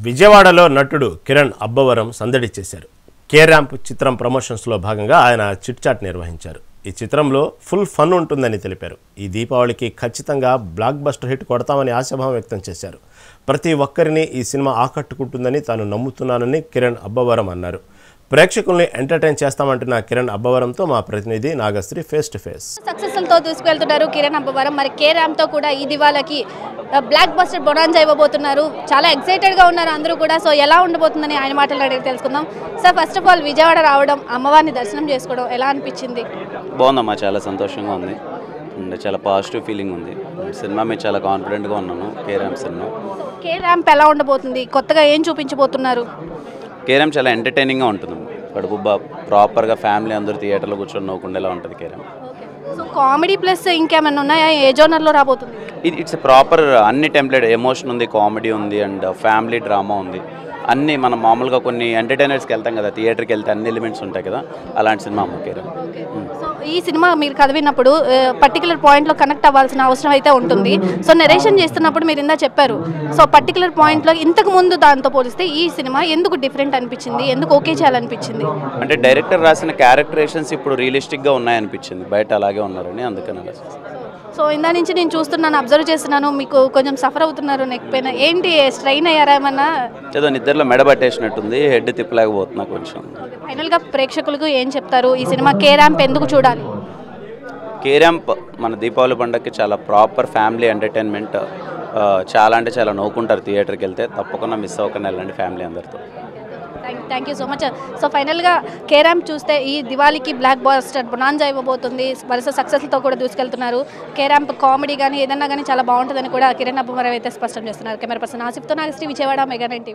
విజయవాడలో నటుడు కిరణ్ అబ్బవరం సందడి చేశారు. కే ర్యాంప్ చిత్రం ప్రమోషన్స్లో భాగంగా ఆయన చిట్ చాట్ నిర్వహించారు. ఈ చిత్రంలో ఫుల్ ఫన్ ఉంటుందని తెలిపారు. ఈ దీపావళికి ఖచ్చితంగా బ్లాక్ బస్టర్ హిట్ కొడతామని ఆశాభావం వ్యక్తం చేశారు. ప్రతి ఒక్కరిని ఈ సినిమా ఆకట్టుకుంటుందని తాను నమ్ముతున్నానని కిరణ్ అబ్బవరం అన్నారు. ప్రేక్షకుల్ని ఎంటర్టైన్ చేస్తామంటున్న కిరణ్ అబ్బవరంతో మా ప్రతినిధి నాగశ్రీ ఫేస్ టు ఫేస్. సక్సెస్ఫుల్తో దూసుకెళ్తున్నారు కిరణ్ అబ్బవరం. మరి కే ర్యాంప్తో కూడా ఈ దివాళకి బ్లాక్ బస్టర్ బొనాంజా ఇవ్వబోతున్నారు. చాలా ఎక్సైటెడ్గా ఉన్నారు అందరూ కూడా. సో ఎలా ఉండబోతుందని ఆయన మాటలు అడిగి తెలుసుకుందాం. Sir, first of all Vijayawada రావడం, అమ్మవారిని దర్శనం చేసుకోవడం ఎలా అనిపించింది? బాగుందమ్మా, చాలా సంతోషంగా ఉంది అండ్ చాలా పాజిటివ్ ఫీలింగ్ ఉంది. సినిమా మీద చాలా కాన్ఫిడెంట్గా ఉన్నాను. K ramp cinema. K ramp ఎలా ఉండబోతుంది? కొత్తగా ఏం చూపించబోతున్నారు? కే ర్యాంప్ చాలా ఎంటర్టైనింగ్గా ఉంటుంది. కడుపు ప్రాపర్గా ఫ్యామిలీ అందరూ థియేటర్లో కూర్చొని నవ్వుకుండేలా ఉంటుంది K ramp. So comedy plus ఇంకేమైనా ఉన్నాయా? ఏ జోనర్లో రాబోతుంది? ఇట్స్ ప్రాపర్ అన్ని టెంప్లెట్. ఎమోషన్ ఉంది, కామెడీ ఉంది అండ్ ఫ్యామిలీ డ్రామా ఉంది. అన్నీ మనం మామూలుగా కొన్ని ఎంటర్టైనర్స్కి వెళ్తాం కదా, థియేటర్కి వెళ్తే అన్ని ఎలిమెంట్స్ ఉంటాయి కదా, అలాంటి సినిమా అమ్మ కే ర్యాంప్. సో ఈ సినిమా మీరు చదివినప్పుడు పర్టికులర్ పాయింట్లో కనెక్ట్ అవ్వాల్సిన అవసరం అయితే ఉంటుంది. సో నెరేషన్ చేస్తున్నప్పుడు మీరు ఇందా చెప్పారు. సో పర్టికులర్ పాయింట్లో ఇంతకు ముందు దాంతో పోలిస్తే ఈ సినిమా ఎందుకు డిఫరెంట్ అనిపించింది? ఎందుకు ఓకే చేయాలనిపించింది? అంటే డైరెక్టర్ రాసిన క్యారెక్టరేషన్స్ ఇప్పుడు రియలిస్టిక్గా ఉన్నాయనిపించింది. బయట అలాగే ఉన్నారని, అందుకని అలా. సో ఇందా నుంచి నేను చూస్తున్నాను, అబ్జర్వ్ చేస్తున్నాను, మీకు కొంచెం సఫర్ అవుతున్నారు నెక్ పైన. ఏంటి, స్ట్రైన్ అయ్యారా ఏమన్నా? ఏదో నిద్రలో మెడబట్టేసినట్టుంది, హెడ్ తిప్పలేకపోతున్నా కొంచెం. ఫైనల్గా ప్రేక్షకులకు ఏం చెప్తారు? ఈ సినిమా కే ర్యాంప్ ఎందుకు చూడాలి? కే ర్యాంప్ మన దీపావళి పండుగకి చాలా ప్రాపర్ ఫ్యామిలీ ఎంటర్టైన్మెంట్. చాలా అంటే చాలా నవ్వుకుంటారు థియేటర్కి వెళ్తే. తప్పకుండా మిస్ అవ్వకుండా వెళ్ళండి ఫ్యామిలీ అందరితో. Thank you so much. So ఫైనల్గా కే ర్యాంప్ చూస్తే ఈ దివాళీకి బ్లాక్ బస్టర్ బొనాంజా ఇవ్వబోతుంది. వరుస సక్సెస్లతో కూడా దూసుకెళ్తున్నారు. కే ర్యాంప్ కామెడీ కానీ ఏదన్నా కానీ చాలా బాగుంటుందని కూడా కిరణ్ అబ్బవరం అయితే స్పష్టం చేస్తున్నారు. కెమెరా పర్సన్ ఆసిఫ్తో నాగశ్రీ, విజయవాడ, మెగా 9 టీవీ.